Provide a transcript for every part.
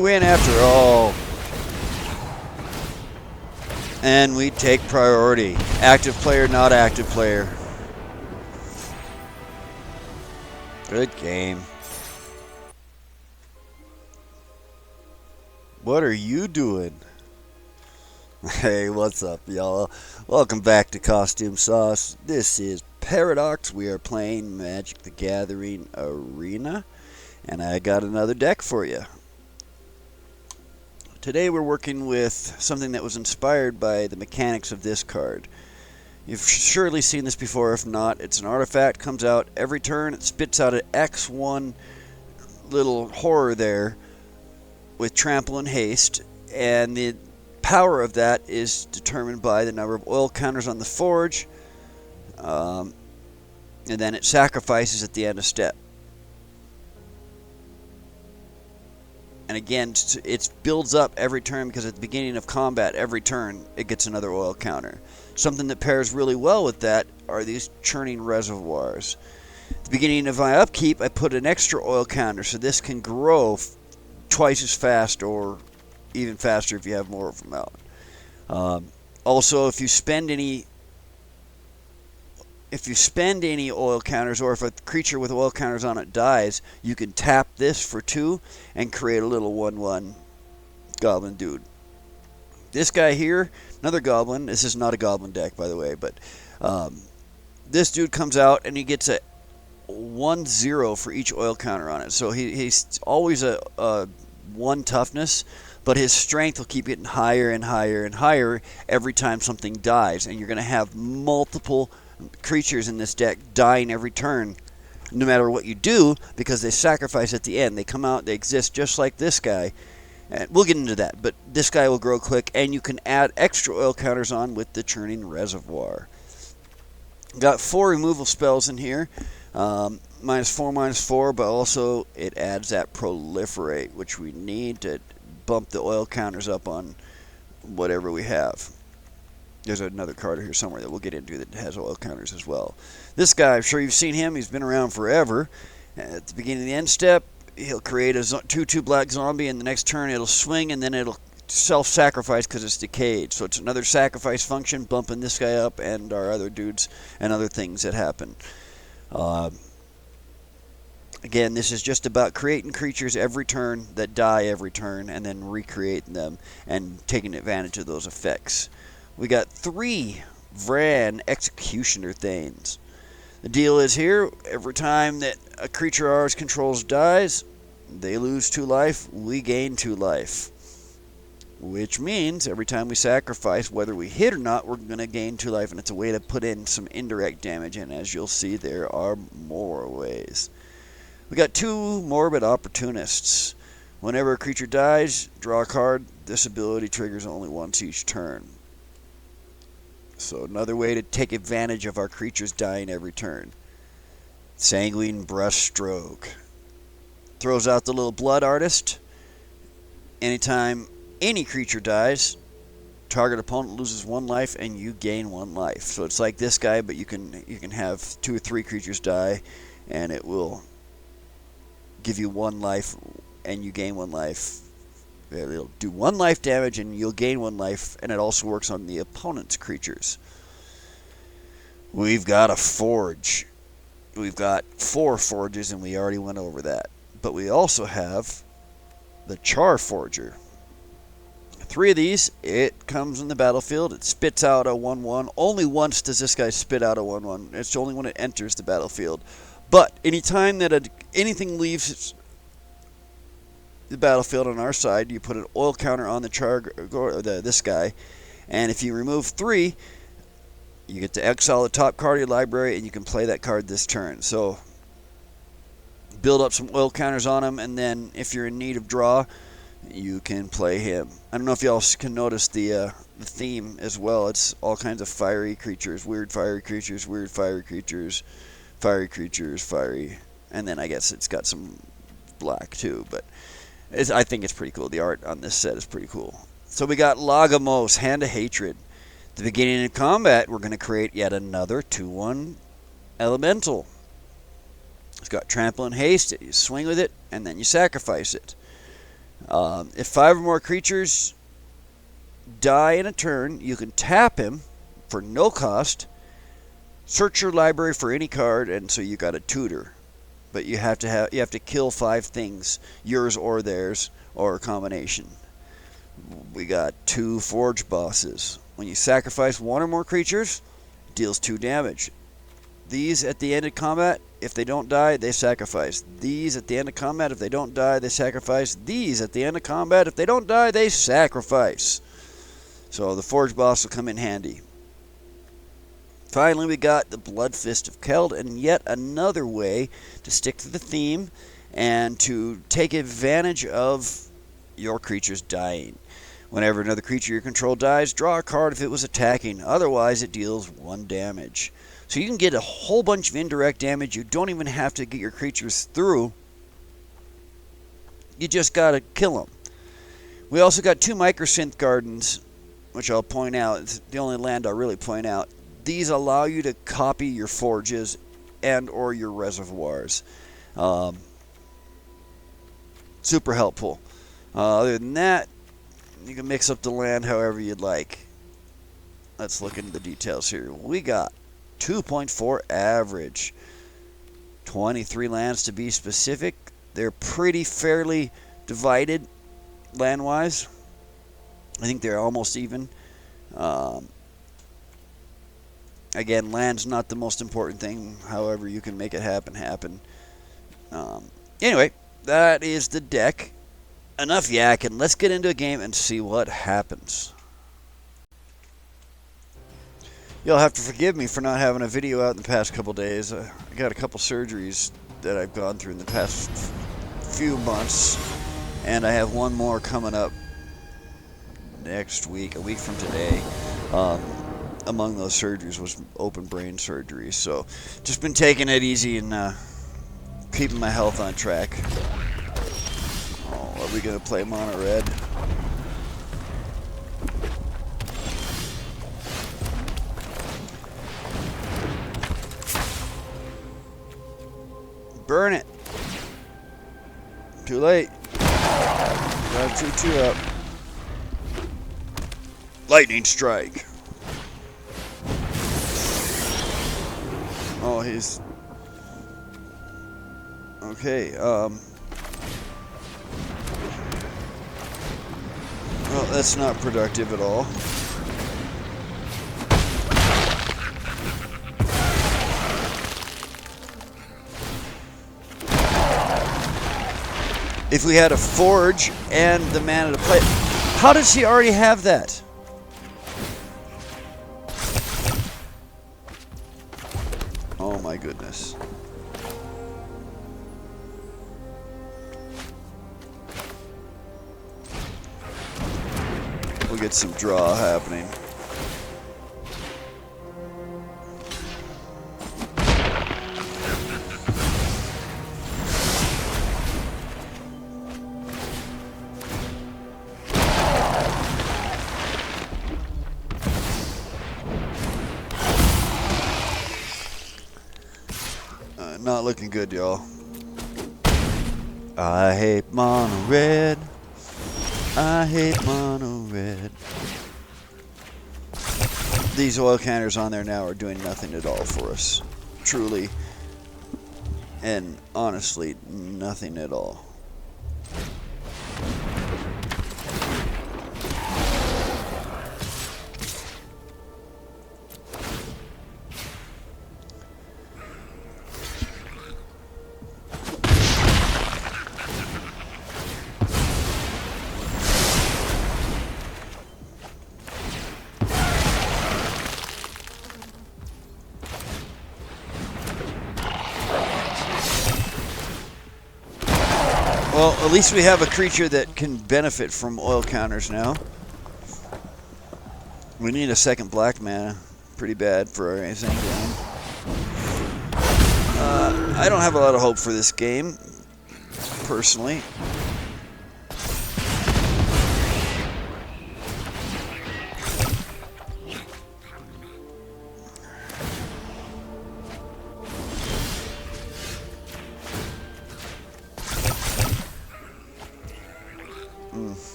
win after all. And we take priority. Active player, not active player. Good game. What are you doing? Hey, what's up, y'all? Welcome back to Costume Sauce. This is Paradox. We are playing Magic the Gathering Arena. And I got another deck for you. Today we're working with something that was inspired by the mechanics of this card. You've surely seen this before. If not, it's an artifact, comes out every turn, it spits out an X1 little horror there with trample and haste, and the power of that is determined by the number of oil counters on the forge, and then it sacrifices at the end of step. And again, it builds up every turn because at the beginning of combat, every turn, it gets another oil counter. Something that pairs really well with that are these churning reservoirs. At the beginning of my upkeep, I put an extra oil counter, so this can grow twice as fast or even faster if you have more of them out. Also, if you spend any oil counters, or if a creature with oil counters on it dies, you can tap this for 2 and create a little 1/1 goblin dude. This guy here, another goblin. This is not a goblin deck, by the way, but this dude comes out and he gets a 1/0 for each oil counter on it. So he's always a 1 toughness, but his strength will keep getting higher and higher and higher every time something dies, and you're going to have multiple creatures in this deck dying every turn no matter what you do, because they sacrifice at the end. They come out, they exist just like this guy, and we'll get into that, but this guy will grow quick, and you can add extra oil counters on with the churning reservoir. Got 4 removal spells in here, -4/-4, but also it adds that proliferate, which we need to bump the oil counters up on whatever we have. There's another card here somewhere that we'll get into that has oil counters as well. This guy, I'm sure you've seen him. He's been around forever. At the beginning of the end step, he'll create a 2/2 black zombie, and the next turn it'll swing, and then it'll self-sacrifice because it's decayed. So it's another sacrifice function, bumping this guy up and our other dudes and other things that happen. Again, this is just about creating creatures every turn that die every turn, and then recreating them and taking advantage of those effects. We got 3 Vran Executioner Thanes. The deal is here, every time that a creature ours controls dies, they lose 2 life, we gain 2 life. Which means every time we sacrifice, whether we hit or not, we're going to gain 2 life, and it's a way to put in some indirect damage, and as you'll see, there are more ways. We got 2 Morbid Opportunists. Whenever a creature dies, draw a card. This ability triggers only once each turn. So another way to take advantage of our creatures dying every turn. Sanguine Brushstroke. Throws out the little blood artist. Anytime any creature dies, target opponent loses 1 life and you gain 1 life. So it's like this guy, but you can have 2 or 3 creatures die, and it will give you 1 life and you gain 1 life. It'll do 1 life damage and you'll gain 1 life, and it also works on the opponent's creatures. We've got a forge. We've got 4 forges, and we already went over that. But we also have the Char Forger. 3 of these, it comes in the battlefield, it spits out a 1/1. Only once does this guy spit out a 1/1. It's only when it enters the battlefield. But anytime that anything leaves the battlefield on our side, you put an oil counter on this guy, and if you remove 3, you get to exile the top card of your library, and you can play that card this turn. So build up some oil counters on him, and then if you're in need of draw, you can play him. I don't know if y'all can notice the theme as well. It's all kinds of fiery creatures, weird fiery creatures, weird fiery creatures, fiery creatures, fiery, and then I guess it's got some black too, but I think it's pretty cool. The art on this set is pretty cool. So we got Lagamos, Hand of Hatred. At the beginning of combat, we're going to create yet another 2/1 elemental. It's got trample and haste. You swing with it, and then you sacrifice it. If 5 or more creatures die in a turn, you can tap him for no cost, search your library for any card, and so you got a tutor. But you have to kill 5 things, yours or theirs, or a combination. We got 2 forge bosses. When you sacrifice 1 or more creatures, it deals 2 damage. These at the end of combat, if they don't die, they sacrifice. These at the end of combat, if they don't die, they sacrifice. These at the end of combat, if they don't die, they sacrifice. So the forge boss will come in handy. Finally, we got the Blood Fist of Keld, and yet another way to stick to the theme and to take advantage of your creatures dying. Whenever another creature you control dies, draw a card if it was attacking. Otherwise, it deals 1 damage. So you can get a whole bunch of indirect damage. You don't even have to get your creatures through. You just got to kill them. We also got 2 Microsynth Gardens, which I'll point out. It's the only land I'll really point out. These allow you to copy your forges and or your reservoirs. Super helpful. Other than that, you can mix up the land however you'd like. Let's look into the details here. We got 2.4 average. 23 lands to be specific. They're pretty fairly divided land-wise. I think they're almost even. Again, land's not the most important thing. However, you can make it happen. Anyway, that is the deck. Enough yakking. Let's get into a game and see what happens. You'll have to forgive me for not having a video out in the past couple days. I got a couple surgeries that I've gone through in the past few months, and I have one more coming up next week, a week from today. Among those surgeries was open brain surgery, so just been taking it easy and keeping my health on track. Oh, are we gonna play mono red? Burn it. Too late. Got a 2/2 up. Lightning strike. Oh, he's okay. Well, that's not productive at all. If we had a forge and the mana to play, how does he already have that? Oh my goodness. We'll get some draw happening. Not looking good, y'all. I hate mono red. I hate mono red. These oil counters on there now are doing nothing at all for us. Truly and honestly, nothing at all. Well, at least we have a creature that can benefit from oil counters now. We need a second black mana. Pretty bad for our insane game. I don't have a lot of hope for this game, personally.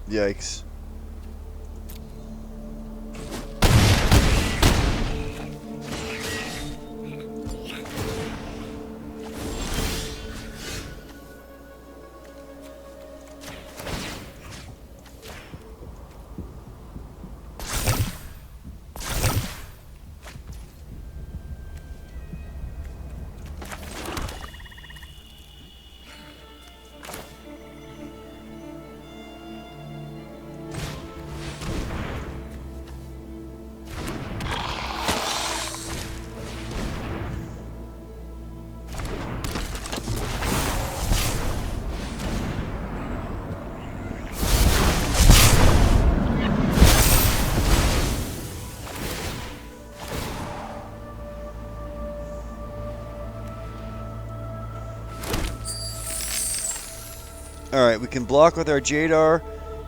Yikes. Alright, we can block with our Jadar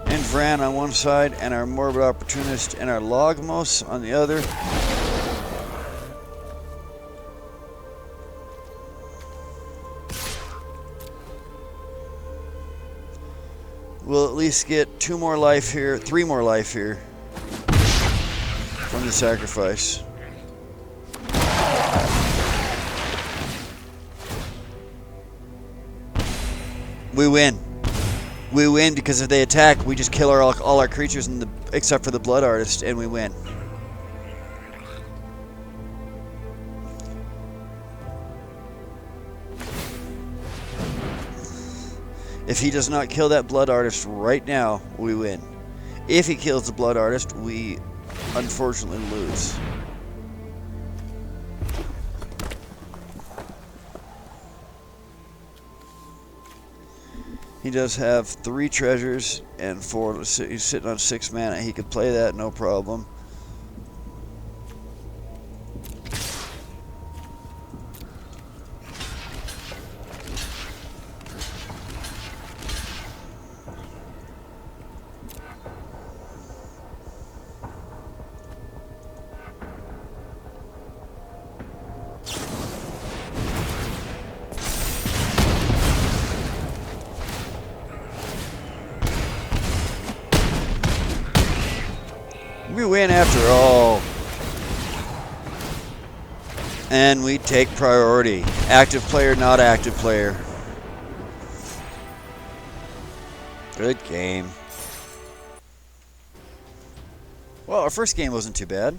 and Vran on one side, and our Morbid Opportunist and our Logmos on the other. We'll at least get 2 more life here, 3 more life here from the sacrifice. We win. We win because if they attack, we just kill all our creatures except for the Blood Artist, and we win. If he does not kill that Blood Artist right now, we win. If he kills the Blood Artist, we unfortunately lose. He does have 3 treasures and 4. He's sitting on 6 mana. He could play that, no problem. We win after all. And we take priority. Active player, not active player. Good game. Well, our first game wasn't too bad.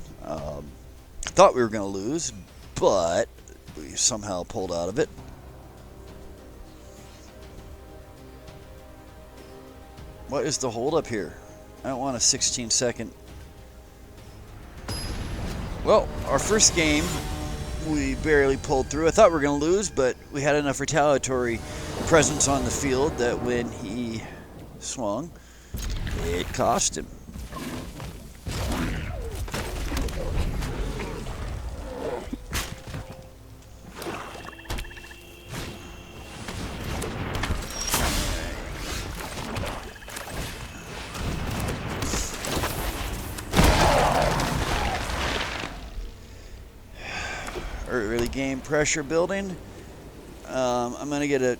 Thought we were going to lose, but we somehow pulled out of it. What is the holdup here? I don't want a 16-second. Well, our first game, we barely pulled through. I thought we were going to lose, but we had enough retaliatory presence on the field that when he swung, it cost him. Early game pressure building. I'm going to get a...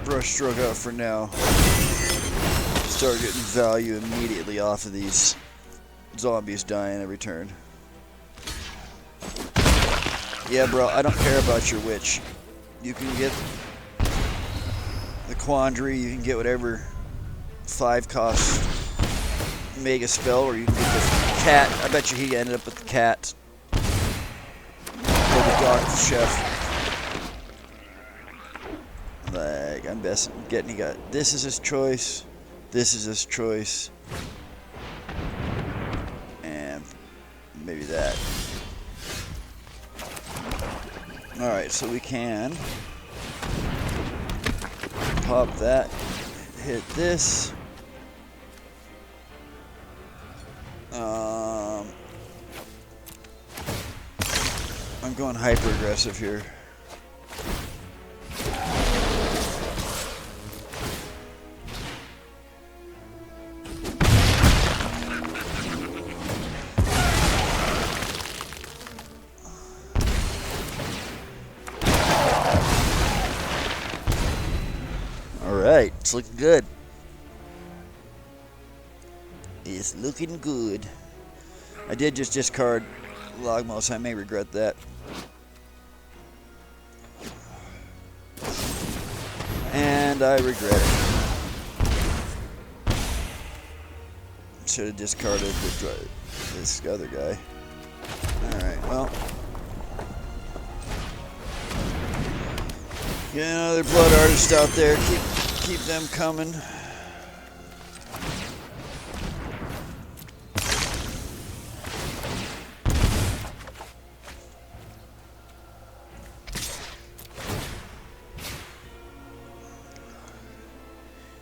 brush stroke out for now. Start getting value immediately off of these zombies dying every turn. Yeah, bro, I don't care about your witch. You can get the Quandary, you can get whatever 5-cost mega spell, or you can get the cat. I bet you he ended up with the cat. Or the dog chef. Like, I'm getting, he got, this is his choice, this is his choice, and maybe that. Alright, so we can pop that, hit this. I'm going hyper aggressive here. looking good. It's looking good. I did just discard Logmos. I may regret that. And I regret it. Should have discarded this other guy. Alright, well. Get another blood artist out there. Keep them coming.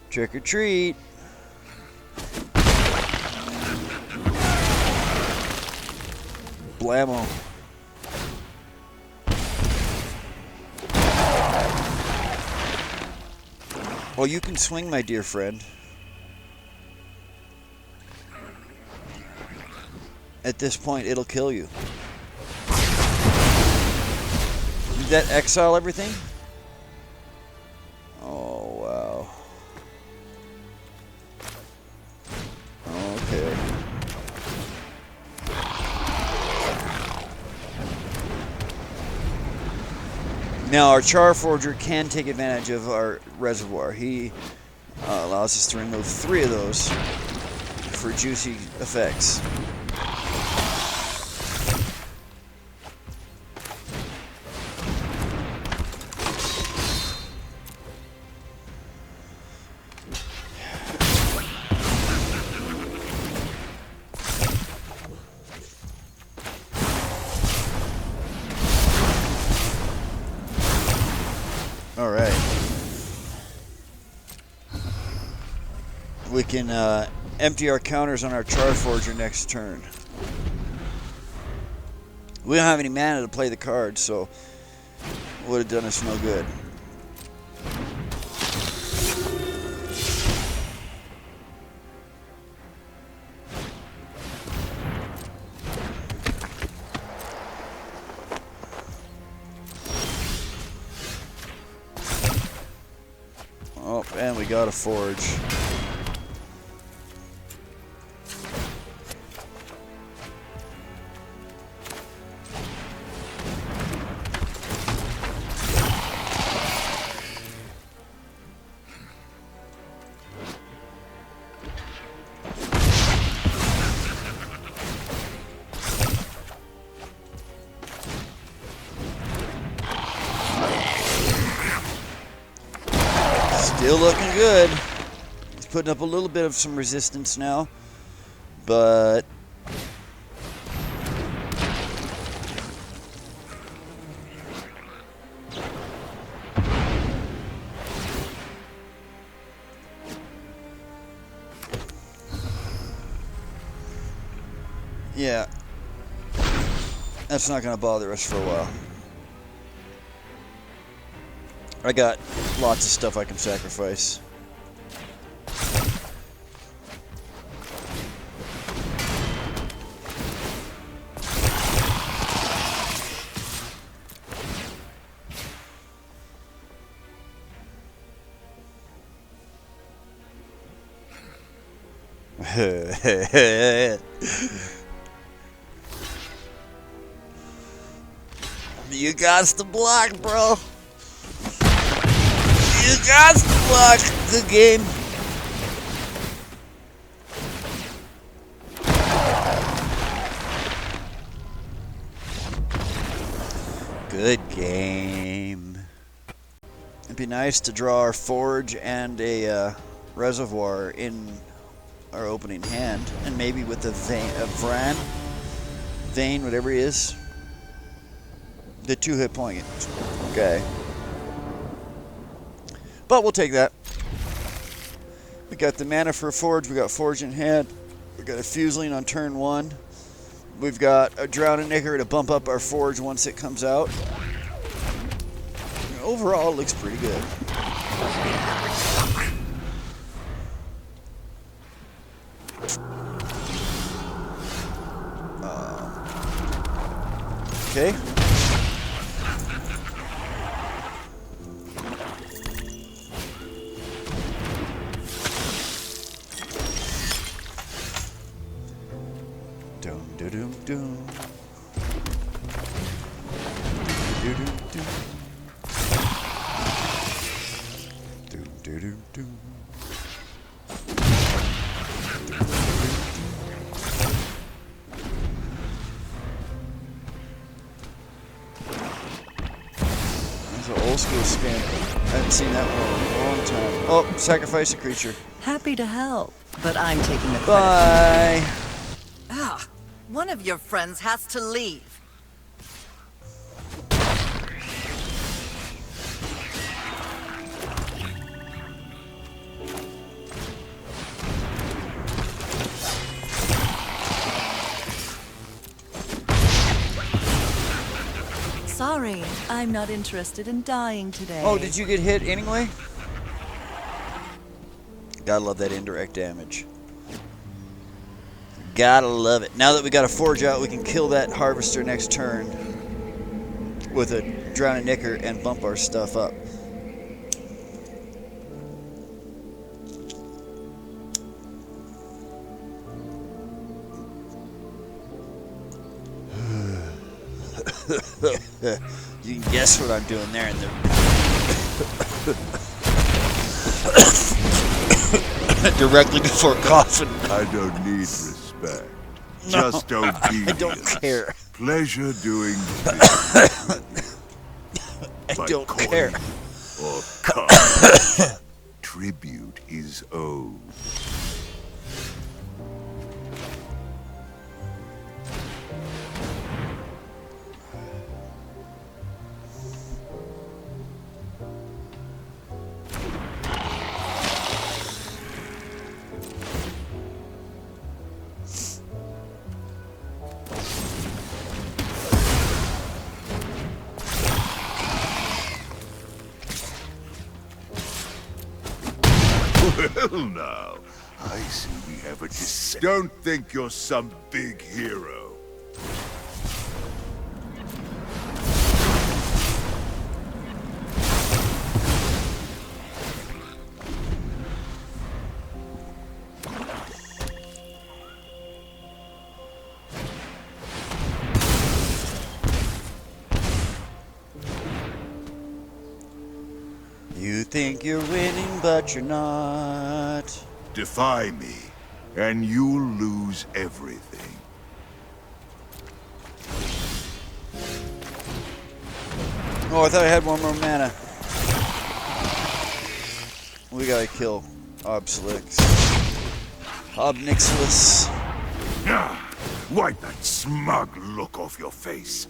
Trick or treat. Blammo. Well, you can swing, my dear friend. At this point, it'll kill you. Did that exile everything? Oh, wow. Okay. Now, our Charforger can take advantage of our reservoir. He allows us to remove 3 of those for juicy effects. Alright. We can empty our counters on our Charforger next turn. We don't have any mana to play the card, so it would have done us no good. Oh, and we got a forge. Still looking good. He's putting up a little bit of some resistance now, but yeah, that's not going to bother us for a while. I got lots of stuff I can sacrifice. You got to block, bro. You got to block. Good game. Good game. It'd be nice to draw our forge and a reservoir in our opening hand, and maybe with a vein, whatever he is. The 2-hit point. Okay. But we'll take that. We got the mana for a forge. We got forge in hand. We got a fuseling on turn 1. We've got a drowning nigger to bump up our forge once it comes out. Overall, it looks pretty good. Okay. Dum dum dum dum. Dum dum dum. Dum dum dum dum. That's an old school spin. I haven't seen that one in a long time. Oh, sacrifice a creature. Happy to help, but I'm taking the credit. Bye. Ah, one of your friends has to leave. Sorry, I'm not interested in dying today. Oh, did you get hit anyway? Gotta love that indirect damage. Gotta love it. Now that we got a forge out, we can kill that harvester next turn with a drowning nicker and bump our stuff up. You can guess what I'm doing there in the directly before coughing. I don't need respect. No, Just obedience. I don't care. Pleasure doing business. I don't care. Or cut. Tribute is owed. Well now, I see we have a Don't think you're some big hero. You think you're winning, but you're not. Defy me, and you'll lose everything. Oh, I thought I had one more mana. We gotta kill Obslix. Obnixilis. Ah, wipe that smug look off your face.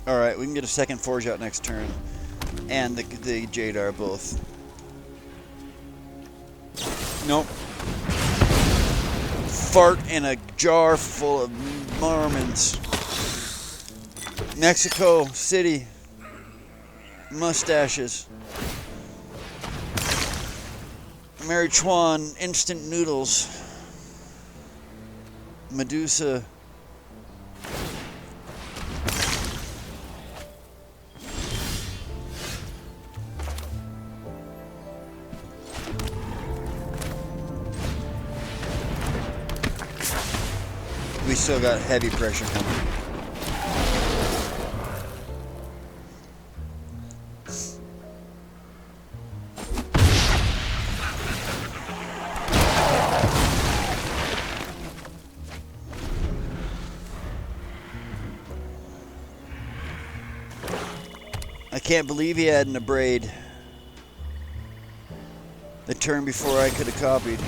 Alright, we can get a second forge out next turn. And the Jadar both. Nope. Fart in a jar full of Mormons. Mexico City. Mustaches. Mary Chuan instant noodles. Medusa. We still got heavy pressure coming. I can't believe he had an abrade the turn before I could have copied.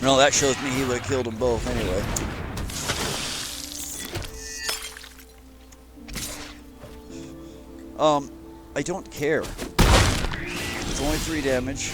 No, that shows me he would have killed them both anyway. I don't care. It's only 3 damage.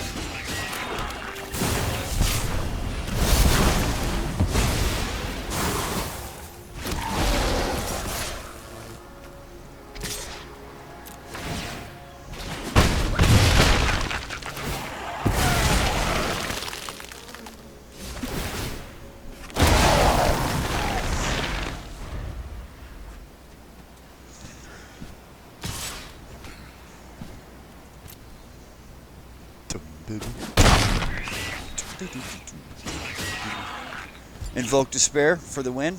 Invoke Despair for the win.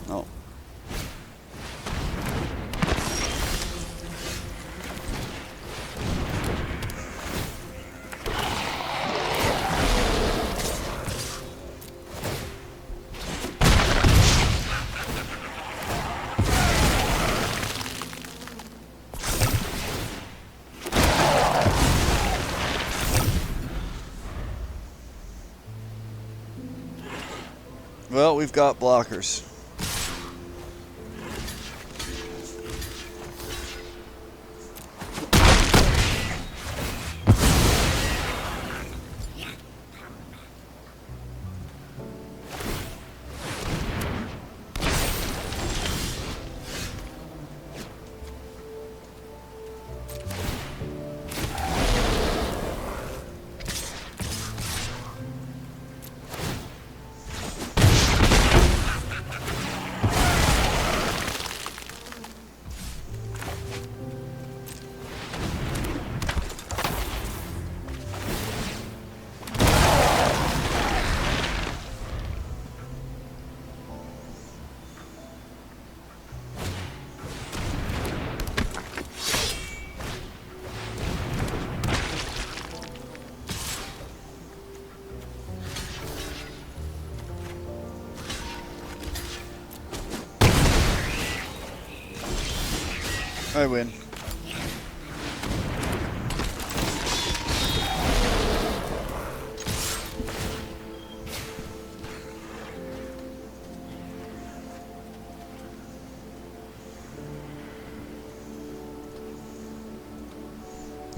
Oh. Well, we've got blockers. I win.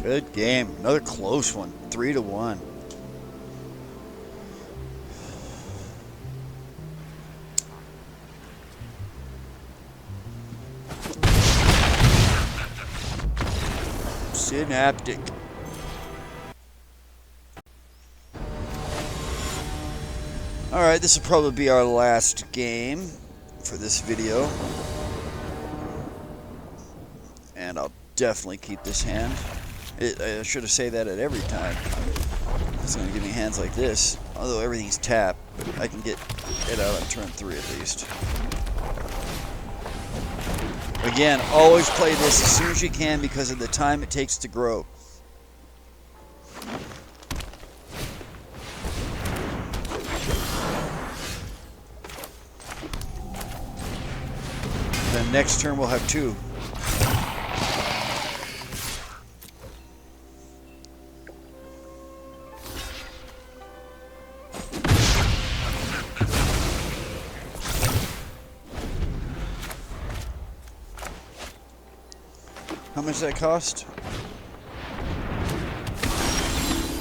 Good game. Another close one. 3-1. Synaptic. Alright, this will probably be our last game for this video. And I'll definitely keep this hand. I should have said that at every time. It's going to give me hands like this. Although everything's tapped, but I can get it out on turn 3 at least. Again, always play this as soon as you can because of the time it takes to grow. Then next turn we'll have 2. How much does that cost?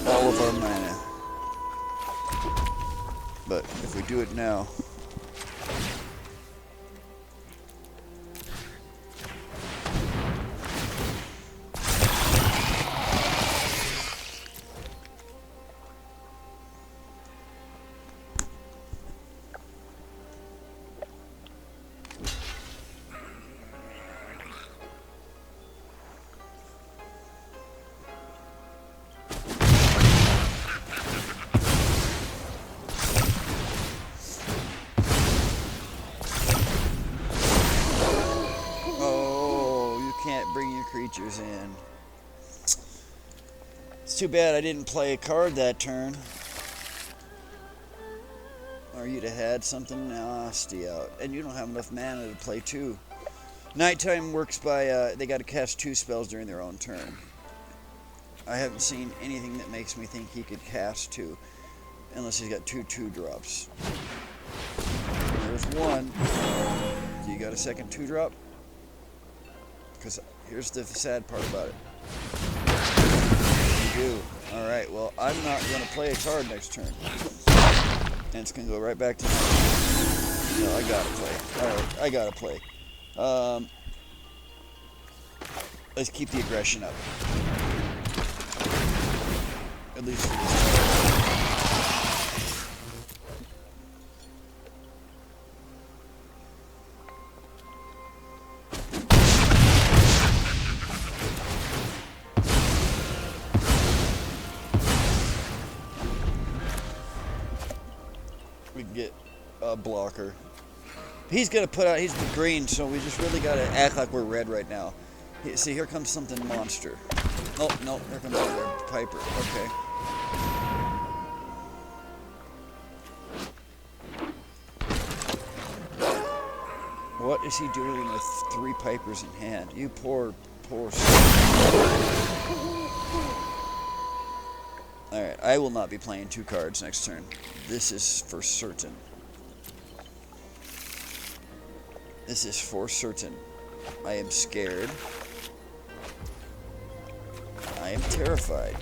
All of our mana. But if we do it now... creatures in. It's too bad I didn't play a card that turn. Or you'd have had something nasty out. And you don't have enough mana to play 2. Nighttime works by, they got to cast 2 spells during their own turn. I haven't seen anything that makes me think he could cast 2. Unless he's got 2 2-drops. There's one. Do you got a second 2-drop? Because here's the sad part about it. You do. Alright, well, I'm not going to play a card next turn. And it's going to go right back to... No, I got to play. Alright, I got to play. Let's keep the aggression up. At least for this turn. can get a blocker. He's gonna put out. He's the green, so we just really gotta act like we're red right now. See, here comes something monster. Oh no, here comes a red Piper. Okay. What is he doing with 3 Pipers in hand? You poor. Alright, I will not be playing 2 cards next turn. This is for certain. This is for certain. I am scared. I am terrified.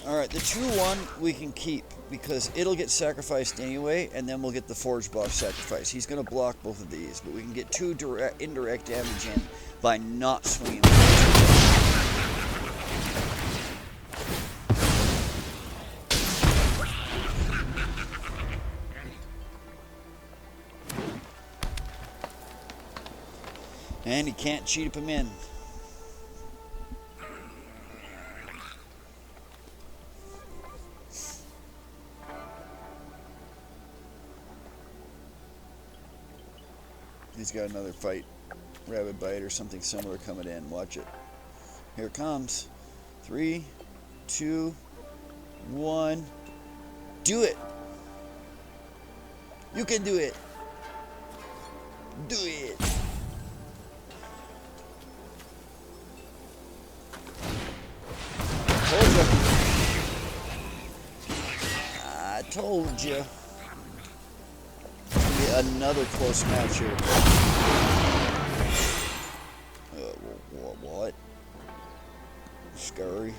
Alright, the 2-1 we can keep because it'll get sacrificed anyway, and then we'll get the Forge Boss sacrifice. He's going to block both of these, but we can get 2 indirect damage in by not swinging. And he can't cheat him in. He's got another fight, rabbit bite or something similar coming in. Watch it. Here it comes. 3, 2, 1. Do it. You can do it. Do it. Told you. I told you. Another close match here. What? Scurry.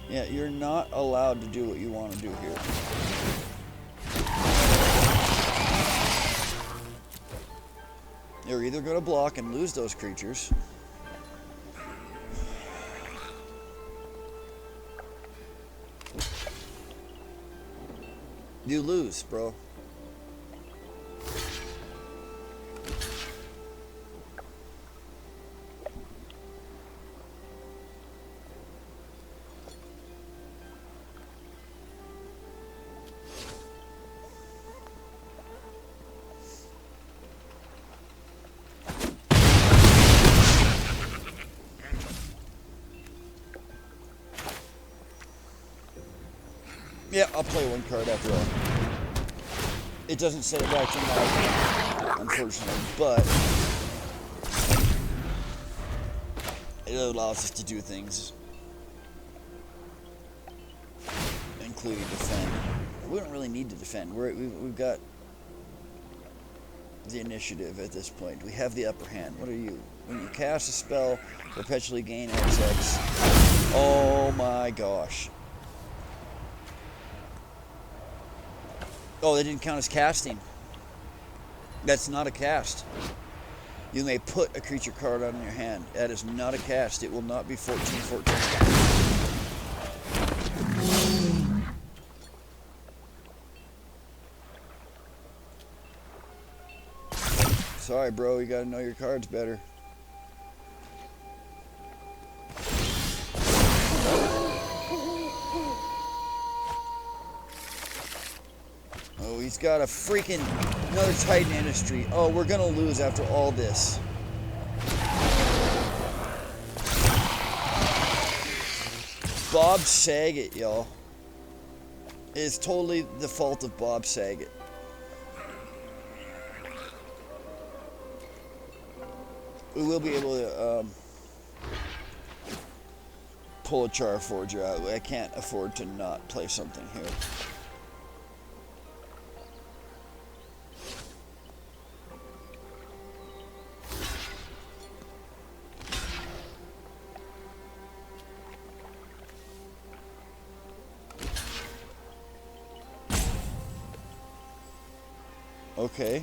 Yeah, you're not allowed to do what you want to do here. You're either going to block and lose those creatures, you lose, bro. Yeah, I'll play 1 card after all. It doesn't set it back to my, unfortunately, but it allows us to do things, including defend. We don't really need to defend. We've got the initiative at this point. We have the upper hand. What are you? When you cast a spell, perpetually gain XX. Oh my gosh. Oh, that didn't count as casting. That's not a cast. You may put a creature card on your hand. That is not a cast. It will not be 14/14. Sorry, bro. You gotta know your cards better. Oh, he's got a freaking another Titan Industry. Oh, we're gonna lose after all this. Bob Saget, y'all. It's totally the fault of Bob Saget. We will be able to pull a Charforger out. I can't afford to not play something here. Okay.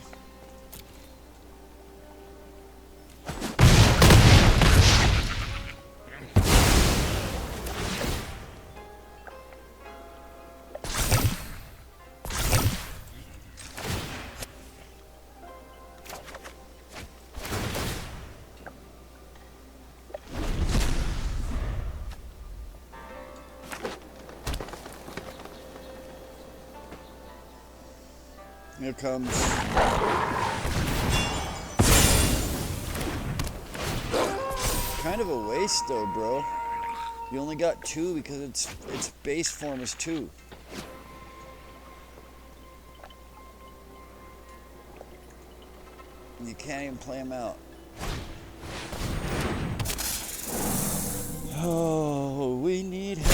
Here comes. Kind of a waste though, bro. You only got 2 because its base form is 2. And you can't even play them out. Oh, we need help.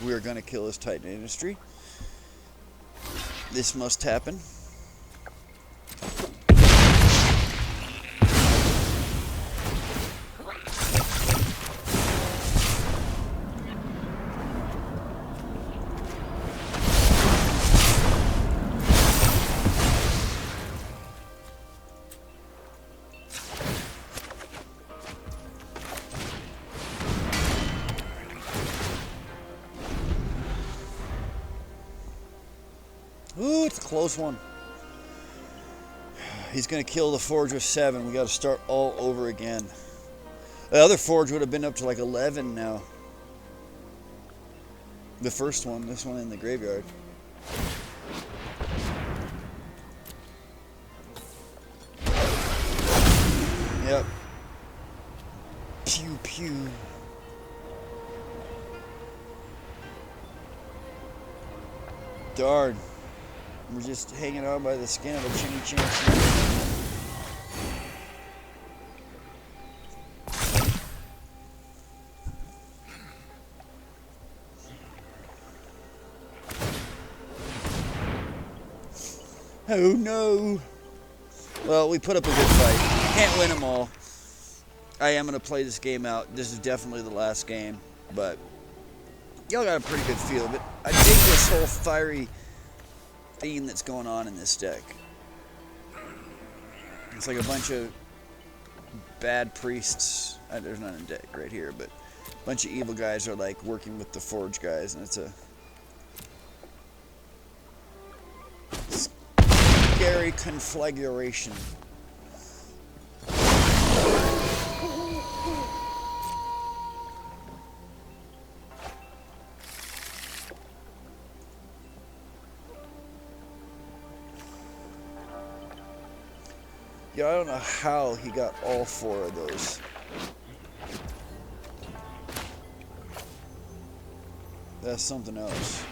We are going to kill this Titan industry. This must happen. Ooh, it's a close one. He's going to kill the Forge with 7. We got to start all over again. The other Forge would have been up to like 11 now. The first one, this one in the graveyard. Yep. Pew pew. Darn. We're just hanging on by the skin of a chinny chin. Oh no. Well, we put up a good fight. Can't win them all. I am going to play this game out. This is definitely the last game, but y'all got a pretty good feel of it. I dig this whole fiery theme that's going on in this deck. It's like a bunch of bad priests. There's none in deck right here, but a bunch of evil guys are like working with the Forge guys, and it's a scary conflagration. Yeah, I don't know how he got all 4 of those. That's something else.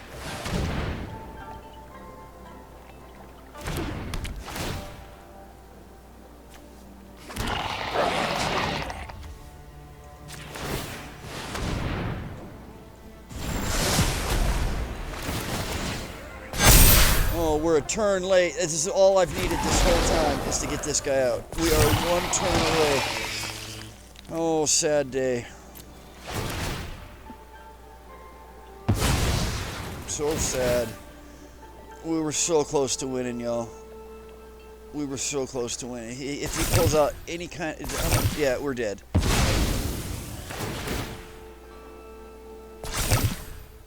Oh, we're a turn late. This is all I've needed this whole time, is to get this guy out. We are 1 turn away. Oh, sad day. So sad. We were so close to winning, y'all. We were so close to winning. If he pulls out any kind... yeah, we're dead.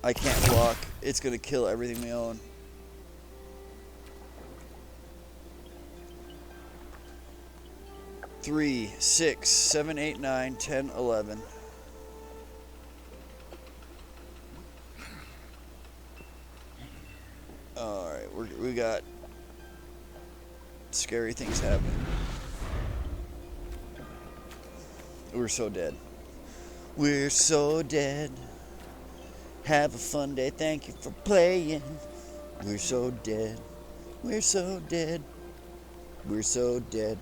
I can't block. It's going to kill everything we own. Three, 6, 7, 8, 9, 10, 11. Alright, we got scary things happening. We're so dead. We're so dead. Have a fun day. Thank you for playing. We're so dead. We're so dead. We're so dead.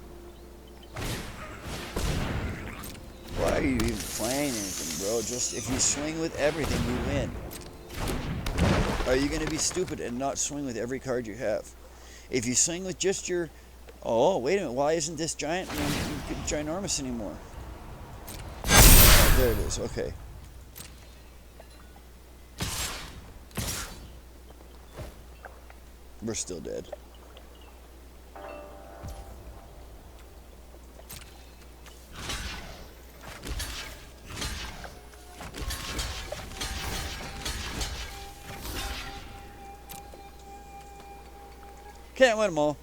Why are you even playing anything, bro? Just if you swing with everything, you win. Are you going to be stupid and not swing with every card you have? If you swing with just your... Oh, wait a minute. Why isn't this giant ginormous anymore? Oh, there it is. Okay. We're still dead. Can't win them all.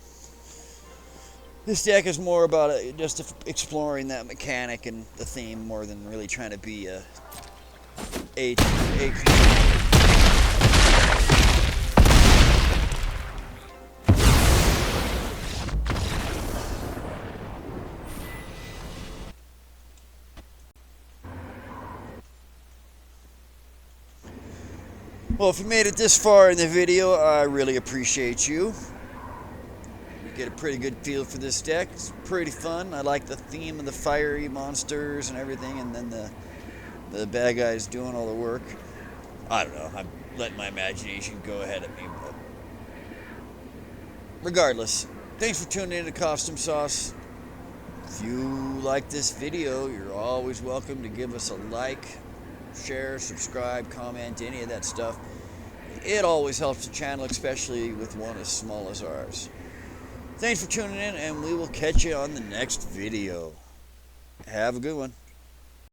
This deck is more about just exploring that mechanic and the theme more than really trying to be a Well, if you made it this far in the video, I really appreciate you. You get a pretty good feel for this deck. It's pretty fun. I like the theme of the fiery monsters and everything, and then the bad guys doing all the work. I don't know. I'm letting my imagination go ahead of me. But regardless, thanks for tuning in to Costume Sauce. If you like this video, you're always welcome to give us a like, share, subscribe, comment, any of that stuff. It always helps the channel, especially with one as small as ours. Thanks for tuning in, and we will catch you on the next video. Have a good one.